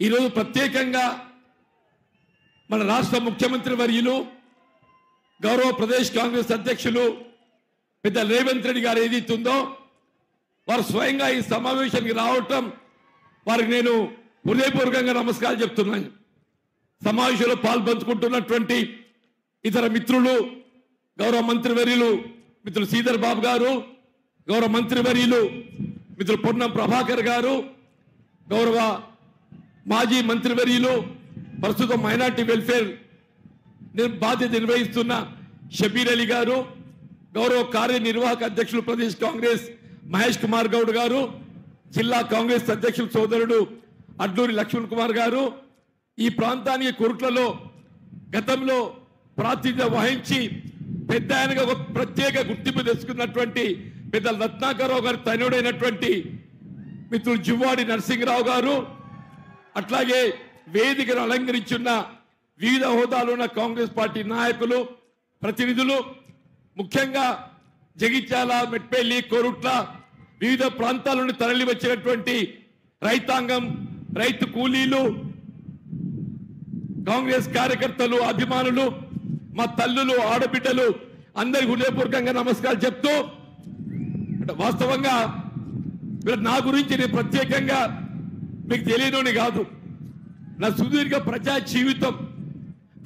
ఈరోజు ప్రత్యేకంగా మన రాష్ట్ర ముఖ్యమంత్రి వర్యులు గౌరవ ప్రదేశ్ కాంగ్రెస్ అధ్యక్షులు పెద్ద రేవంత్ రెడ్డి గారు ఏదైతుందో వారు స్వయంగా ఈ సమావేశానికి రావటం వారికి నేను హృదయపూర్వకంగా నమస్కారాలు చెప్తున్నాను. సమావేశంలో పాల్పంచుకుంటున్నటువంటి ఇతర మిత్రులు, గౌరవ మంత్రివర్యులు మిత్రులు శ్రీధర్ బాబు గారు, గౌరవ మంత్రివర్యులు మిత్రులు పొన్నం ప్రభాకర్ గారు, గౌరవ మాజీ మంత్రివర్యులు ప్రస్తుతం మైనార్టీ వెల్ఫేర్ బాధ్యత నిర్వహిస్తున్న షబీర్ అలీ గారు, గౌరవ కార్యనిర్వాహక అధ్యక్షులు ప్రదేశ్ కాంగ్రెస్ మహేష్ కుమార్ గౌడ్ గారు, జిల్లా కాంగ్రెస్ అధ్యక్షులు సోదరుడు అడ్లూరి లక్ష్మణ్ కుమార్ గారు, ఈ ప్రాంతానికి కురుట్లలో గతంలో ప్రాతినిధ్యం వహించి పెద్ద ఆయనగా ఒక ప్రత్యేక గుర్తింపు తెచ్చుకున్నటువంటి పెద్ద రత్నాకరరావు గారి తనుడైనటువంటి మిత్రులు జువ్వాడి నరసింహరావు గారు, అట్లాగే వేదికను అలంకరించున్న వివిధ హోదాలో ఉన్న కాంగ్రెస్ పార్టీ నాయకులు, ప్రతినిధులు, ముఖ్యంగా జగిత్యాల, మెట్పల్లి, కోరుట్ల వివిధ ప్రాంతాల నుండి తరలి వచ్చినటువంటి రైతాంగం, రైతు కూలీలు, కాంగ్రెస్ కార్యకర్తలు, అభిమానులు, మా తల్లులు, ఆడబిడ్డలు అందరికి హృదయపూర్వకంగా నమస్కారం చెప్తూ, వాస్తవంగా నా గురించి నేను ప్రత్యేకంగా మీకు తెలియనోని కాదు. నా సుదీర్ఘ ప్రజా జీవితం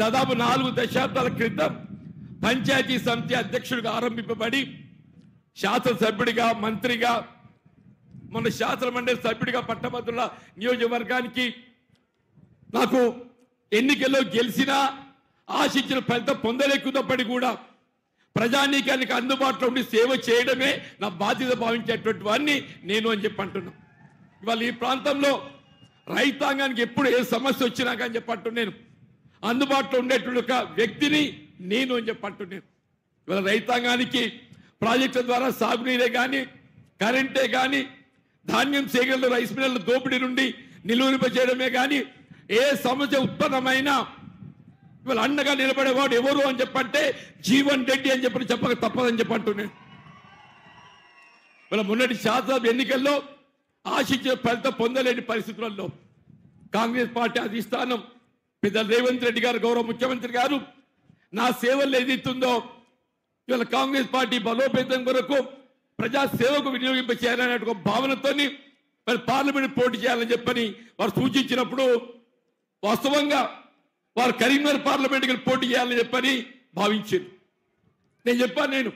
దాదాపు 4 దశాబ్దాల క్రితం పంచాయతీ సమితి అధ్యక్షుడిగా ఆరంభింపబడి శాసనసభ్యుడిగా, మంత్రిగా, మన శాసన మండలి సభ్యుడిగా పట్టభద్రుల నియోజకవర్గానికి నాకు ఎన్నికల్లో గెలిచినా ఆశించిన ఫలితం పొందలేకున్నప్పటికీ కూడా ప్రజానీకానికి అందుబాటులో ఉండి సేవ చేయడమే నా బాధ్యత భావించేటువంటి వాడిని నేను అని చెప్పి అంటున్నాను. ఇవాళ ఈ ప్రాంతంలో రైతాంగానికి ఎప్పుడు ఏ సమస్య వచ్చినా కానీ చెప్పంటున్నాను, అందుబాటులో ఉండేటువంటి ఒక వ్యక్తిని నేను అని చెప్పంటున్నాను. ఇవాళ రైతాంగానికి ప్రాజెక్టుల ద్వారా సాగునీరే కానీ, కరెంటే కానీ, ధాన్యం సేకరణ, రైస్ మిల్లర్ల దోపిడీ నుండి నిలువరింపజేయడమే కానీ ఏ సమస్య ఉత్పన్నమైనా ఇవాళ అండగా నిలబడేవాడు ఎవరు అని చెప్పంటే జీవన్ రెడ్డి అని చెప్పక తప్పదని చెప్పంటున్నాను. ఇవాళ మొన్నటి శాసనసభ ఎన్నికల్లో ఆశించిన ఫలితం పొందలేని పరిస్థితులలో కాంగ్రెస్ పార్టీ అధిష్టానం పెద్ద రేవంత్ రెడ్డి గారు, గౌరవ ముఖ్యమంత్రి గారు నా సేవలు ఏదైతుందో ఇవాళ కాంగ్రెస్ పార్టీ బలోపేతం కొరకు ప్రజా సేవకు వినియోగింప చేయాలనే ఒక భావనతోని మరి పార్లమెంట్ పోటీ చేయాలని చెప్పని వారు సూచించినప్పుడు వాస్తవంగా వారు కరీంనగర్ పార్లమెంట్కి పోటీ చేయాలని చెప్పని భావించారు. నేను చెప్పాను,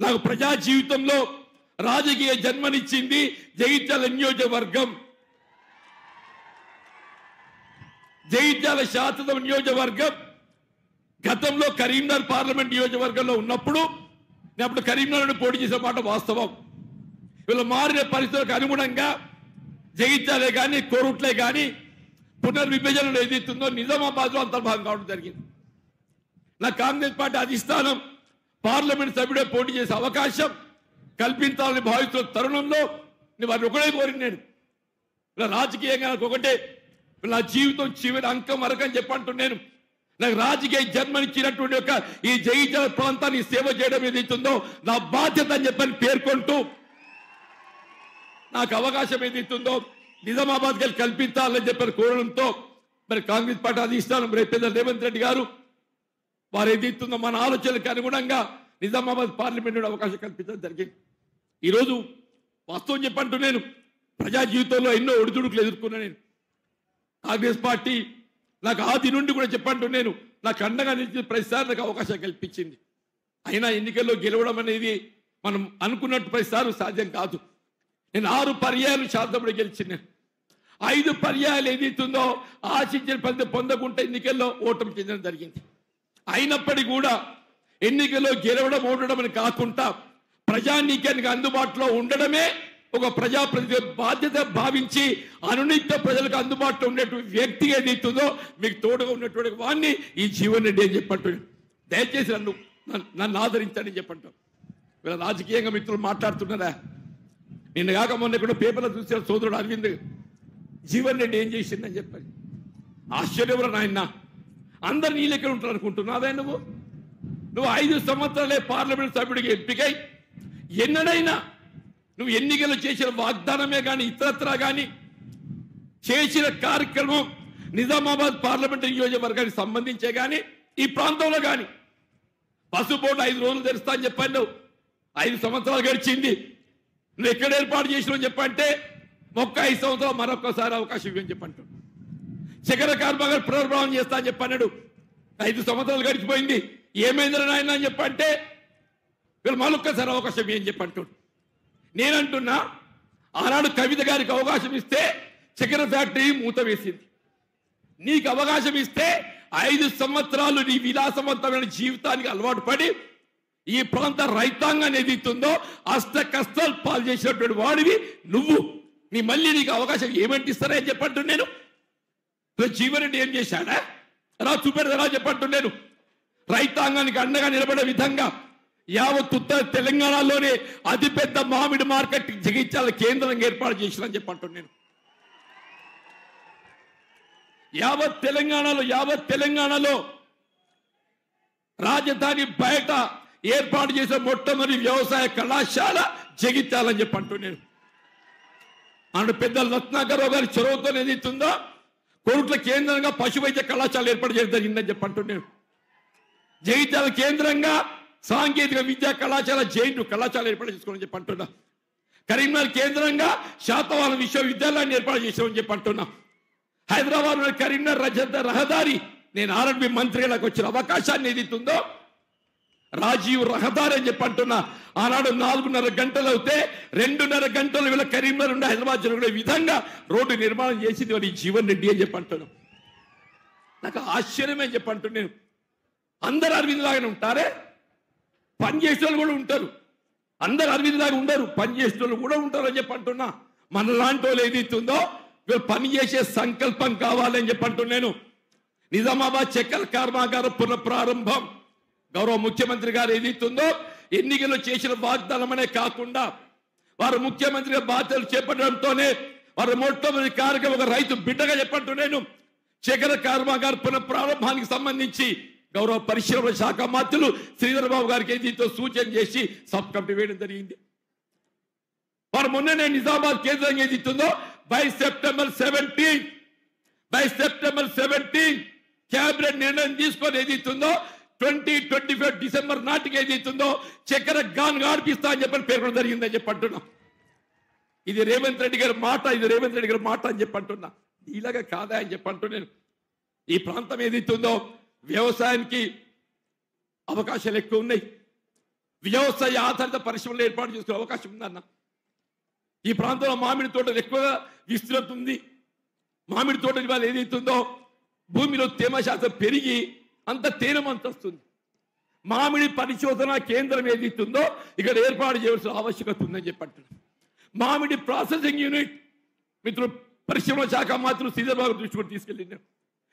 నాకు ప్రజా జీవితంలో రాజకీయ జన్మనిచ్చింది జగిత్యాల నియోజకవర్గం. జగిత్యాల శాసనసభ నియోజకవర్గం గతంలో కరీంనగర్ పార్లమెంట్ నియోజకవర్గంలో ఉన్నప్పుడు నేను అప్పుడు కరీంనగర్ పోటీ చేసే మాట వాస్తవం. వీళ్ళు మారిన పరిస్థితులకు అనుగుణంగా జగిత్యాలే కానీ, కోరుట్లే కానీ పునర్విభజనలో ఏదైతుందో నిజామాబాద్లో అంతర్భాగం కావడం జరిగింది. నా కాంగ్రెస్ పార్టీ అధిష్టానం పార్లమెంట్ సభ్యుడే పోటీ చేసే అవకాశం కల్పించాలని భావిస్తున్న తరుణంలో నేను వారిని ఒకటే కోరింది. నేను ఇలా రాజకీయంగా నాకు ఒకటే, నా జీవితం చివరి అంకం వరకు అని చెప్పంటున్నాను. నాకు రాజకీయ జన్మనిచ్చినటువంటి ఒక ఈ జగిత్యాల ప్రాంతాన్ని సేవ చేయడం ఏదైతుందో నా బాధ్యత అని చెప్పని పేర్కొంటూ నాకు అవకాశం ఏదైతుందో నిజామాబాద్ గారు కల్పించాలని చెప్పని కోరడంతో మరి కాంగ్రెస్ పార్టీ అధిష్టానం పెద్ద రేవంత్ రెడ్డి గారు వారు ఏదైతుందో మన ఆలోచనలకు అనుగుణంగా నిజామాబాద్ పార్లమెంట్ అవకాశం కల్పించడం జరిగింది. ఈరోజు వాస్తవం చెప్పంటూ నేను ప్రజా జీవితంలో ఎన్నో ఒడిదుడుకులు ఎదుర్కొన్నా. నేను కాంగ్రెస్ పార్టీ నాకు ఆది నుండి కూడా చెప్పంటూ నేను నాకు అండగా నిలిచిన ప్రతిసారి నాకు అవకాశం కల్పించింది. అయినా ఎన్నికల్లో గెలవడం అనేది మనం అనుకున్నట్టు ప్రతిసారి సాధ్యం కాదు. నేను 6 పర్యాయాలు శాసనసభలో గెలిచిన, 5 పర్యాయాలు ఏదైతుందో ఆశించిన ఫలితం పొందకుండా ఎన్నికల్లో ఓటమి చెందడం జరిగింది. అయినప్పటికీ కూడా ఎన్నికల్లో గెలవడం, ఓడడం అని కాకుండా ప్రజానీకానికి అందుబాటులో ఉండడమే ఒక ప్రజాప్రతినిధి బాధ్యత భావించి అనునిత్య ప్రజలకు అందుబాటులో ఉండేటువంటి వ్యక్తి ఏదైతుందో మీకు తోడుగా ఉన్నటువంటి వాడిని ఈ జీవన్ రెడ్డి అని చెప్పంటున్నాను. దయచేసి నన్ను ఆదరించండి చెప్పంటాం. వీళ్ళ రాజకీయంగా మిత్రులు మాట్లాడుతున్నారా? నిన్న కాక మొన్న కూడా పేపర్లో చూసిన సోదరుడు అరవింద్ జీవన్ రెడ్డి ఏం చేసిందని చెప్పాలి. ఆశ్చర్యవరం ఆయన అందరు నీ లెక్క ఉంటారు అనుకుంటున్నావే? నువ్వు 5 సంవత్సరాలే పార్లమెంట్ సభ్యుడికి ఎంపికై ఎన్నడైనా నువ్వు ఎన్నికలు చేసిన వాగ్దానమే కానీ ఇతరత్రా కానీ చేసిన కార్యక్రమం నిజామాబాద్ పార్లమెంటరీ నియోజకవర్గానికి సంబంధించే కానీ ఈ ప్రాంతంలో కానీ పసుపోటు 5 రోజులు తెరుస్తా అని చెప్పాను. 5 సంవత్సరాలు గడిచింది. నువ్వు ఎక్కడ ఏర్పాటు చేసినావు చెప్పంటే 5 సంవత్సరాలు మరొకసారి అవకాశం ఇవ్వని చెప్పంటాడు. చక్కెర కర్మాగారం పునర్భావన చేస్తా అని చెప్పన్నాడు. 5 సంవత్సరాలు గడిచిపోయింది. ఏమైందని నాయన అని చెప్పంటే వీళ్ళు మరొక్కసారి అవకాశం ఇవ్వని చెప్పంటాడు. నేనంటున్నా ఆనాడు కవిత గారికి అవకాశం ఇస్తే చక్కెర ఫ్యాక్టరీ మూత వేసింది. నీకు అవకాశం ఇస్తే 5 సంవత్సరాలు నీ విలాసవంతమైన జీవితానికి అలవాటు పడి ఈ ప్రాంత రైతాంగాన్ని ఏదైతుందో అష్ట కష్టాలు పాలు చేసినటువంటి వాడివి నువ్వు. మళ్ళీ నీకు అవకాశం ఏమంటే ఇస్తారని చెప్పంటు నేను. జీవన్ రెడ్డి ఏం చేశాడా రా చూపెడదా చెప్పంటు నేను. రైతాంగానికి అండగా నిలబడే విధంగా యావత్ ఉత్తర తెలంగాణలోనే అతిపెద్ద మామిడి మార్కెట్ జగిత్యాల కేంద్రంగా ఏర్పాటు చేసినని చెప్పంటు నేను. యావత్ తెలంగాణలో రాజధాని బయట ఏర్పాటు చేసే మొట్టమొదటి వ్యవసాయ కళాశాల జగిత్యాలని చెప్పంటూ నేను. ఆనాడు పెద్ద రత్నాకరరావు గారి చొరవతో ఏదైతుందో కోరుట్ల కేంద్రంగా పశు వైద్య కళాశాల ఏర్పాటు చేయడం జరిగిందని చెప్పంటూ నేను. జగిత్యాల కేంద్రంగా సాంకేతిక విద్యా కళాశాల కళాశాల ఏర్పాటు చేసుకోవాలని చెప్పంటున్నా. కరీంనగర్ కేంద్రంగా శాతవాహన విశ్వవిద్యాలయాన్ని ఏర్పాటు చేసామని చెప్పంటున్నా. హైదరాబాద్ కరీంనగర్ రహదారి నేను ఆర్ఎండ్బి మంత్రిలకు వచ్చిన అవకాశాన్ని ఏదైతుందో రాజీవ్ రహదారి అని చెప్పంటున్నా. ఆనాడు 4.5 గంటలు అవుతే 2.5 గంటలు వీళ్ళ కరీంనగర్ నుండి హైదరాబాద్ జరిగే విధంగా రోడ్డు నిర్మాణం చేసింది వారి జీవన్ రెడ్డి అని చెప్పంటున్నాను. నాకు ఆశ్చర్యమే చెప్పంటున్నాను. అందరు అరవింద్ లాగానే ఉంటారే, పనిచేసే వాళ్ళు కూడా ఉంటారు. అందరు అరవింద్ లాగా ఉండరు, పనిచేసే వాళ్ళు కూడా ఉంటారు అని చెప్పంటున్నా. మన లాంటి వాళ్ళు ఏదైతుందో వీళ్ళు పనిచేసే సంకల్పం కావాలని చెప్పంటున్నాను. నిజామాబాద్ చక్కెర కర్మాగారం పునఃప్రారంభం గౌరవ ముఖ్యమంత్రి గారు ఏదైతుందో ఎన్నికల్లో చేసిన వాగ్దానమనే కాకుండా వారు ముఖ్యమంత్రిగా బాధ్యతలు చేపట్టడంతోనే వారు మొట్టమొదటి కార్యక్రమం ఒక రైతు బిడ్డగా చెప్పంటున్నాను. చక్కెర కర్మాగారం పునఃప్రారంభానికి సంబంధించి గౌరవ పరిశ్రమల శాఖ మంత్రులు శ్రీధర్ బాబు గారికి ఏదైతే సూచన చేసి సబ్ కమిటీ వేయడం జరిగింది. వారు మొన్ననే నిజామాబాద్ కేంద్రంగా ఏదైతుందో బై సెప్టెంబర్ 17 క్యాబినెట్ నిర్ణయం తీసుకొని ఏదైతుందో 2025 డిసెంబర్ నాటికి ఏదైతుందో చక్కెర గాన్ ఆడిపిస్తా అని చెప్పని పేర్కొనడం జరిగిందని చెప్పంటున్నా. ఇది రేవంత్ రెడ్డి గారి మాట అని చెప్పంటున్నా. ఇలాగా కాదా అని చెప్పంటున్నాను. ఈ ప్రాంతం ఏదైతుందో వ్యవసాయానికి అవకాశాలు ఎక్కువ ఉన్నాయి. వ్యవసాయ ఆధారిత పరిశ్రమలు ఏర్పాటు చేసుకునే అవకాశం ఉందన్న. ఈ ప్రాంతంలో మామిడి తోటలు ఎక్కువగా విస్తృతి ఉంది. మామిడి తోటల వల్ల ఏదైతుందో భూమిలో తేమ శాతం పెరిగి అంత తేనెమంత వస్తుంది. మామిడి పరిశోధన కేంద్రం ఏదైతుందో ఇక్కడ ఏర్పాటు చేయవలసిన ఆవశ్యకత ఉందని చెప్పంటున్నాను. మామిడి ప్రాసెసింగ్ యూనిట్ మిత్రులు పరిశ్రమల శాఖ మంత్రులు శ్రీధర్ బాబు దృష్టి కూడా తీసుకెళ్ళినారు.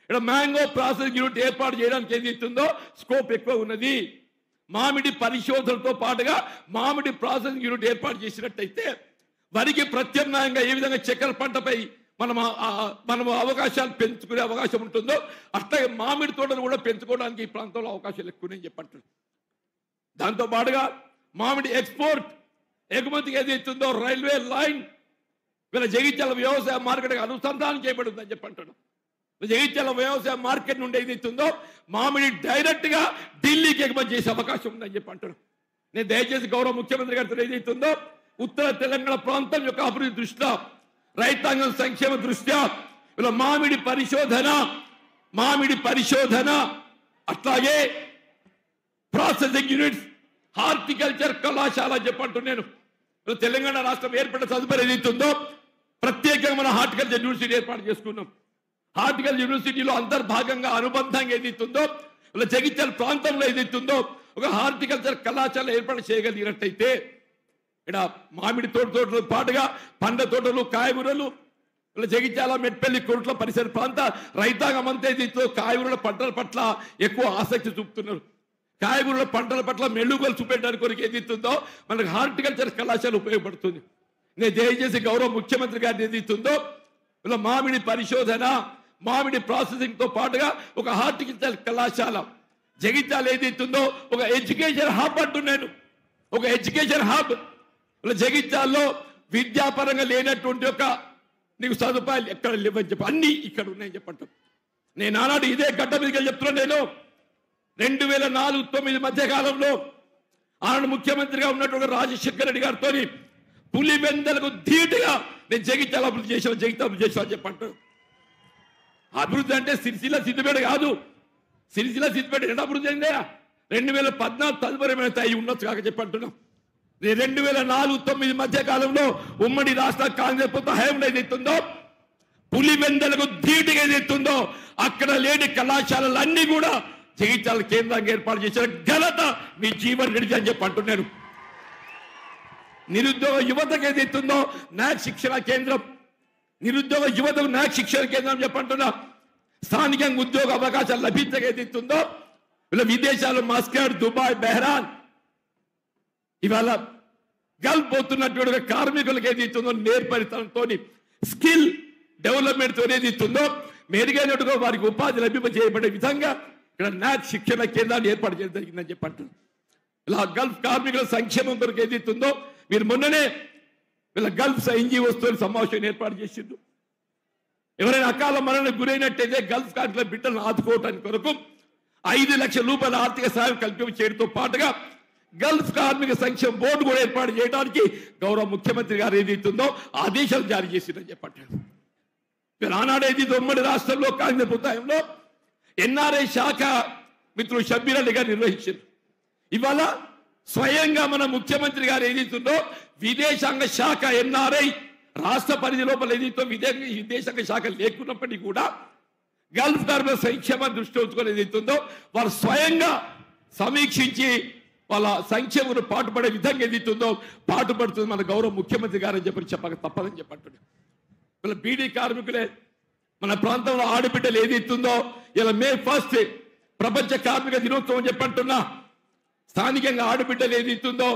ఇక్కడ మ్యాంగో ప్రాసెసింగ్ యూనిట్ ఏర్పాటు చేయడానికి ఏదైతుందో స్కోప్ ఎక్కువ ఉన్నది. మామిడి పరిశోధనతో పాటుగా మామిడి ప్రాసెసింగ్ యూనిట్ ఏర్పాటు చేసినట్టయితే వరికి ప్రత్యామ్నాయంగా ఏ విధంగా చక్కెర పంటపై మనం అవకాశాలు పెంచుకునే అవకాశం ఉంటుందో అట్లాగే మామిడి తోటలు కూడా పెంచుకోవడానికి ఈ ప్రాంతంలో అవకాశాలు ఎక్కువనే చెప్పంటున్నాను. దాంతో పాటుగా మామిడి ఎగుమతికి ఏదైతుందో రైల్వే లైన్ వీళ్ళ జగిత్యాల వ్యవసాయ మార్కెట్ అనుసంధానం చేయబడిందని చెప్పంటున్నాను. జగిత్యాల వ్యవసాయ మార్కెట్ నుండి ఏదైతుందో మామిడి డైరెక్ట్ గా ఢిల్లీకి ఎగుమతి చేసే అవకాశం ఉందని చెప్పంటున్నాను. నేను దయచేసి గౌరవ ముఖ్యమంత్రి గారితో ఏదైతుందో ఉత్తర తెలంగాణ ప్రాంతం యొక్క అభివృద్ధి దృష్ట్యా రైతాంగం సంక్షేమ దృష్ట్యా ఇలా మామిడి పరిశోధన అట్లాగే ప్రాసెసింగ్ యూనిట్స్ హార్టికల్చర్ కళాశాల చెప్పంటున్నాను. తెలంగాణ రాష్ట్రం ఏర్పడిన తదుపరి ఏదైతుందో ప్రత్యేకంగా మన హార్టికల్చర్ యూనివర్సిటీ ఏర్పాటు చేసుకున్నాం. హార్టికల్చర్ యూనివర్సిటీలో అంతర్భాగంగా అనుబంధంగా ఏదైతుందో ఇలా జగిత్యాల ప్రాంతంలో ఏదైతుందో ఒక హార్టికల్చర్ కళాశాల ఏర్పాటు చేయగలిగినట్టయితే ఇక్కడ మామిడి తోటతో పాటుగా పండ్ల తోటలు కాయగూరలు ఇలా జగిత్యాల మెట్పల్లి కోరుట్ల పరిసర ప్రాంత రైతాంగం అంతా ఏదైతే కాయగూరల పంటల పట్ల ఎక్కువ ఆసక్తి చూపుతున్నారు. కాయగూరల పంటల పట్ల మెళ్ళుగోలు చూపెట్టడానికి కొరకు ఏదైతుందో మనకు హార్టికల్చర్ కళాశాల ఉపయోగపడుతుంది. నేను దయచేసి గౌరవ ముఖ్యమంత్రి గారిని ఏదైతుందో ఇలా మామిడి పరిశోధన మామిడి ప్రాసెసింగ్ తో పాటుగా ఒక హార్టికల్చర్ కళాశాల జగిత్యాల ఏదైతుందో ఒక ఎడ్యుకేషన్ హబ్ అంటున్నాను. ఒక ఎడ్యుకేషన్ హబ్ జగిత్యాల్లో విద్యాపరంగా లేనటువంటి ఒక నీకు సదుపాయాలు ఎక్కడ లేవని చెప్పి అన్ని ఇక్కడ ఉన్నాయని చెప్పంటాం. నేను ఆనాడు ఇదే గడ్డ మీదకి చెప్తున్నాను. నేను 2004-2009 మధ్య కాలంలో ఆనాడు ముఖ్యమంత్రిగా ఉన్నటువంటి రాజశేఖర రెడ్డి గారితో పులివెందలకు ధీటుగా నేను జగిత్యాల అభివృద్ధి చేసాను, జగిత్యాల అభివృద్ధి చేసాను అని చెప్పంటాను. అభివృద్ధి అంటే సిరిసిల్ల సిద్దిపేట కాదు. సిరిసిల్ల సిద్దిపేట ఎంత అభివృద్ధి అయిందా? 2014 తదుపరి అయి ఉండొచ్చు కాక చెప్పంటున్నాం. 2004-2009 మధ్య కాలంలో ఉమ్మడి రాష్ట్ర కాంగ్రెస్ ప్రభుత్వం హయాంలో ఏదైతుందో పులివెందలకు ధీటుగా ఏదైతుందో అక్కడ లేని కళాశాలలన్నీ కూడా జగిత్యాల కేంద్రంగా ఏర్పాటు చేసిన ఘనత మీ జీవన్ రెడ్డి అని చెప్పి అంటున్నాను. నిరుద్యోగ యువతకు ఏదైతుందో నాక్ శిక్షణ కేంద్రం, నిరుద్యోగ యువతకు నాక్ శిక్షణ కేంద్రం చెప్పంటున్నా. స్థానికంగా ఉద్యోగ అవకాశాలు లభించక ఏదైతుందో ఇలా విదేశాలు మస్కట్, దుబాయ్, బెహ్రాన్ ఇవాళ గల్ఫ్ పోతున్నటువంటి కార్మికులకు ఏదైతుందో నేర్పరితనంతో స్కిల్ డెవలప్మెంట్ ఏదైతుందో మెరుగైనట్టుగా వారికి ఉపాధి లభింపజేయబడే విధంగా ఇక్కడ నాక్ శిక్షణ కేంద్రాన్ని ఏర్పాటు చేయడం జరిగిందని చెప్పంటారు. ఇలా గల్ఫ్ కార్మికుల సంక్షేమం కొరకు ఏదైతుందో మీరు మొన్ననే వీళ్ళ గల్ఫ్ NGOస్తో సమావేశం ఏర్పాటు చేసిండ్రు. ఎవరైనా అకాల మరణకు గురైనట్టయితే గల్ఫ్ కార్మికుల బిడ్డలను ఆదుకోవడానికి కొరకు 5 లక్షల రూపాయల ఆర్థిక సాయం కల్పించ చేయడంతో పాటుగా గల్ఫ్ కార్మిక సంక్షేమ బోర్డు కూడా ఏర్పాటు చేయడానికి గౌరవ ముఖ్యమంత్రి గారు ఏదైతుందో ఆదేశాలు జారీ చేసిందని చెప్పంటారు. ఆనాడు ఏదైతే ఉమ్మడి రాష్ట్రంలో కాంగ్రెస్ ప్రభుత్వంలో NRI శాఖ మిత్రులు షబ్బీర్ అలీ గారు నిర్వహించారు. ఇవాళ స్వయంగా మన ముఖ్యమంత్రి గారు ఏదైతుందో విదేశాంగ శాఖ NRI రాష్ట్ర పరిధి లోపల ఏదైతే విదేశాంగ శాఖ లేకున్నప్పటికీ కూడా గల్ఫ్ కార్మిక సంక్షేమ దృష్టి ఉంచుకొని ఏదైతుందో వారు స్వయంగా సమీక్షించి వాళ్ళ సంక్షేమను పాటుపడే విధంగా ఏదైతుందో పాటుపడుతుంది మన గౌరవ ముఖ్యమంత్రి గారు అని చెప్పి చెప్పక తప్పదని చెప్పంటున్నాడు. వీళ్ళ బీడీ కార్మికులే మన ప్రాంతంలో ఆడబిడ్డలు ఏదైతుందో ఇలా May 1 ప్రపంచ కార్మిక దినోత్సవం చెప్పంటున్నా. స్థానికంగా ఆడబిడ్డలు ఏదైతుందో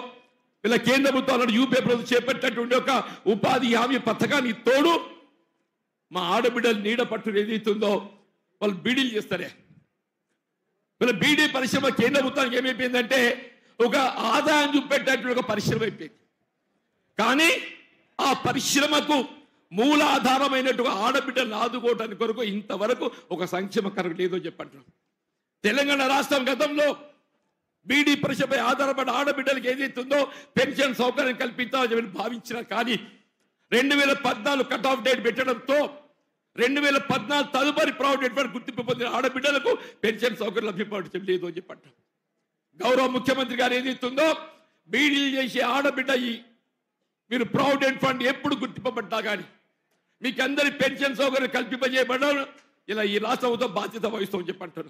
వీళ్ళ కేంద్ర ప్రభుత్వం యూపీఏ ప్రభుత్వం చేపట్టినటువంటి ఒక ఉపాధి హామీ పథకానికి తోడు మా ఆడబిడ్డలు నీడ పట్టు ఏదైతుందో వాళ్ళు బీడీలు చేస్తారే. వీళ్ళ బీడీ పరిశ్రమ కేంద్ర ప్రభుత్వానికి ఏమైపోయిందంటే ఒక ఆదాయం చూపెట్టేటువంటి ఒక పరిశ్రమ అయిపోయింది. కానీ ఆ పరిశ్రమకు మూలాధారమైనట్టుగా ఆడబిడ్డలను ఆదుకోవడానికి కొరకు ఇంతవరకు ఒక సంక్షేమ కరకు లేదో చెప్పంటున్నాం. తెలంగాణ రాష్ట్రం గతంలో బీడీ పరిశ్రమపై ఆధారపడి ఆడబిడ్డలకు ఏదైతుందో పెన్షన్ సౌకర్యం కల్పించాలని భావించిన కానీ 2014 కట్ ఆఫ్ డేట్ పెట్టడంతో 2014 తదుపరి ప్రావిడెంట్ ఫండ్ గుర్తింపు పొందిన ఆడబిడ్డలకు పెన్షన్ సౌకర్యం లభ్యపడటం లేదు అని చెప్పంటాం. గౌరవ ముఖ్యమంత్రి గారు ఏదైతుందో బీడీలు చేసే ఆడబిడ్డ మీరు ప్రావిడెంట్ ఫండ్ ఎప్పుడు గుర్తింపబడ్డా కానీ మీకు అందరి పెన్షన్ సౌకర్యం కల్పింపజేయబడడం ఇలా ఈ రాష్ట్రంతో బాధ్యత వహిస్తామని చెప్పంటారు.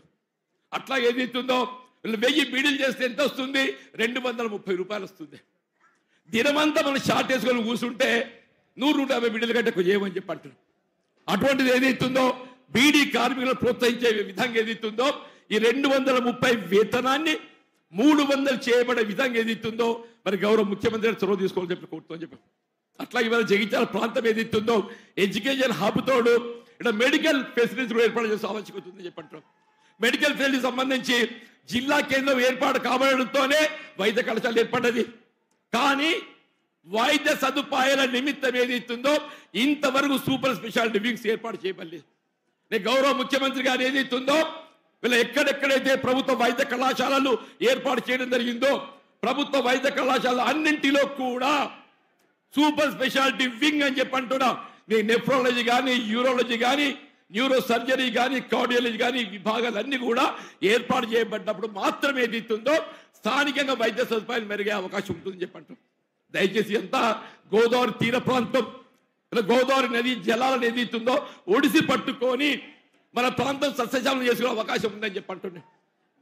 అట్లా ఏదైతుందో 1000 బీడీలు చేస్తే ఎంత వస్తుంది? 230 రూపాయలు వస్తుంది. దినమంతా మనం షార్ట్ వేసుకొని కూర్చుంటే 100-150 బీడీలు కంటే ఎక్కువ చేయమని చెప్పంటారు. అటువంటిది ఏదైతుందో బీడీ కార్మికులను ప్రోత్సహించే విధంగా ఏదైతుందో ఈ 230 వేతనాన్ని 300 చేయబడే విధంగా ఏదైతుందో మరి గౌరవ ముఖ్యమంత్రి చొరవ తీసుకోవాలని చెప్పి కోరుతామని చెప్పారు. అట్లా ఇవాళ జగిత్యాల ప్రాంతం ఏదైతుందో ఎడ్యుకేషన్ హబ్ తోడు ఇక్కడ మెడికల్ ఫెసిలిటీస్ కూడా ఏర్పాటు చేసే ఆవశ్యకత ఉందని చెప్పంటారు. మెడికల్ ఫెసిలిటీ సంబంధించి జిల్లా కేంద్రం ఏర్పాటు కాబడడంతోనే వైద్య కళాశాల ఏర్పడ్డది. కానీ వైద్య సదుపాయాల నిమిత్తం ఏదైతుందో ఇంతవరకు సూపర్ స్పెషాలిటీ వింగ్స్ ఏర్పాటు చేయబడలేదు. నేను గౌరవ ముఖ్యమంత్రి గారు ఏదైతుందో వీళ్ళ ఎక్కడెక్కడైతే ప్రభుత్వ వైద్య కళాశాలలు ఏర్పాటు చేయడం జరిగిందో ప్రభుత్వ వైద్య కళాశాల అన్నింటిలో కూడా సూపర్ స్పెషాలిటీ వింగ్ అని చెప్పి అంటున్నా. మీ నెఫ్రాలజీ కానీ, యూరాలజీ కానీ, న్యూరో సర్జరీ కానీ, కార్డియాలజీ కానీ విభాగాలన్నీ కూడా ఏర్పాటు చేయబడ్డప్పుడు మాత్రమే ఏదైతుందో స్థానికంగా వైద్య సదుపాయాలు మెరుగే అవకాశం ఉంటుందని చెప్పంటాం. దయచేసి అంతా గోదావరి తీర ప్రాంతం గోదావరి నది జలాలను ఏదైతుందో ఒడిసి పట్టుకొని మన ప్రాంతం సస్యశాలను చేసుకునే అవకాశం ఉందని చెప్పంటున్నాం.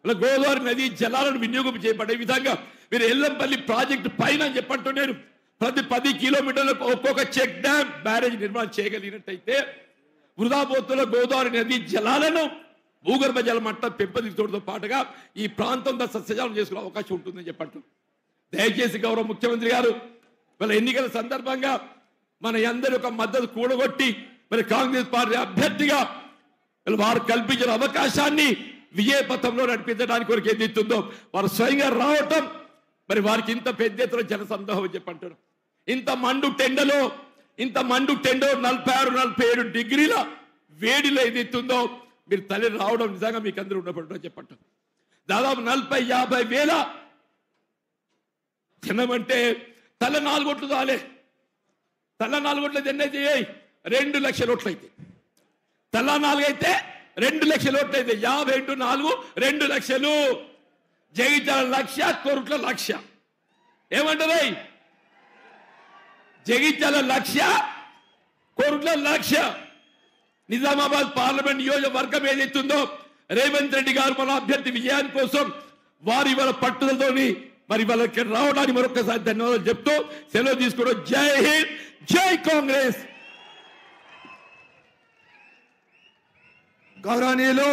గోదావరి నది జలాలను వినియోగం చేయబడే విధంగా మీరు ఎల్లంపల్లి ప్రాజెక్టు పైన అని చెప్పంటున్నాను. ప్రతి 10 కిలోమీటర్లకు ఒక్కొక్క చెక్ డ్యామ్ బ్యారేజ్ నిర్మాణం చేయగలిగినట్టయితే వృధా పోతున్న గోదావరి నది జలాలను భూగర్భ జల మట్టం పెంపొందించడంతో పాటుగా ఈ ప్రాంతంలో సస్యశాలం చేసుకునే అవకాశం ఉంటుందని చెప్పంటాం. దయచేసి గౌరవ ముఖ్యమంత్రి గారు వాళ్ళ ఎన్నికల సందర్భంగా మన అందరి యొక్క మద్దతు కూడగొట్టి మరి కాంగ్రెస్ పార్టీ అభ్యర్థిగా వారు కల్పించిన అవకాశాన్ని విజయపథంలో నడిపించడానికి వరకు ఏదైతుందో వారు స్వయంగా రావటం మరి వారికి ఇంత పెద్ద ఎత్తున జనసందోహం చెప్పంటారు. ఇంత మండు టెండలో 46-47 డిగ్రీల వేడిలో ఏదైతుందో మీరు తల్లి రావడం నిజంగా మీకు అందరూ ఉండబడ్డా చెప్పండి. దాదాపు 40-50 వేల జనం అంటే తల 4 ఓట్లు చాలే. తల 4 ఓట్లు ఎన్ని చేయాయి? 2 లక్షల ఓట్లు అయితే. తల 4 అయితే 2 లక్షల ఓట్లు అయితే 50 × 4 2 లక్షలు. జగిత్యాల 1,00,000, కోరుట్ల 1,00,000. ఏమంటారు? జగిత్యాల 1,00,000, కోరుట్ల 1,00,000. నిజామాబాద్ పార్లమెంట్ నియోజకవర్గం ఏదైతుందో రేవంత్ రెడ్డి గారు మన అభ్యర్థి విజయాని కోసం వారి వాళ్ళ పట్టుదలతోని మరి వాళ్ళకి రావడానికి మరొకసారి ధన్యవాదాలు చెప్తూ సెలవు తీసుకోవడం. జై హింద్, జై కాంగ్రెస్. గౌరవనీయులు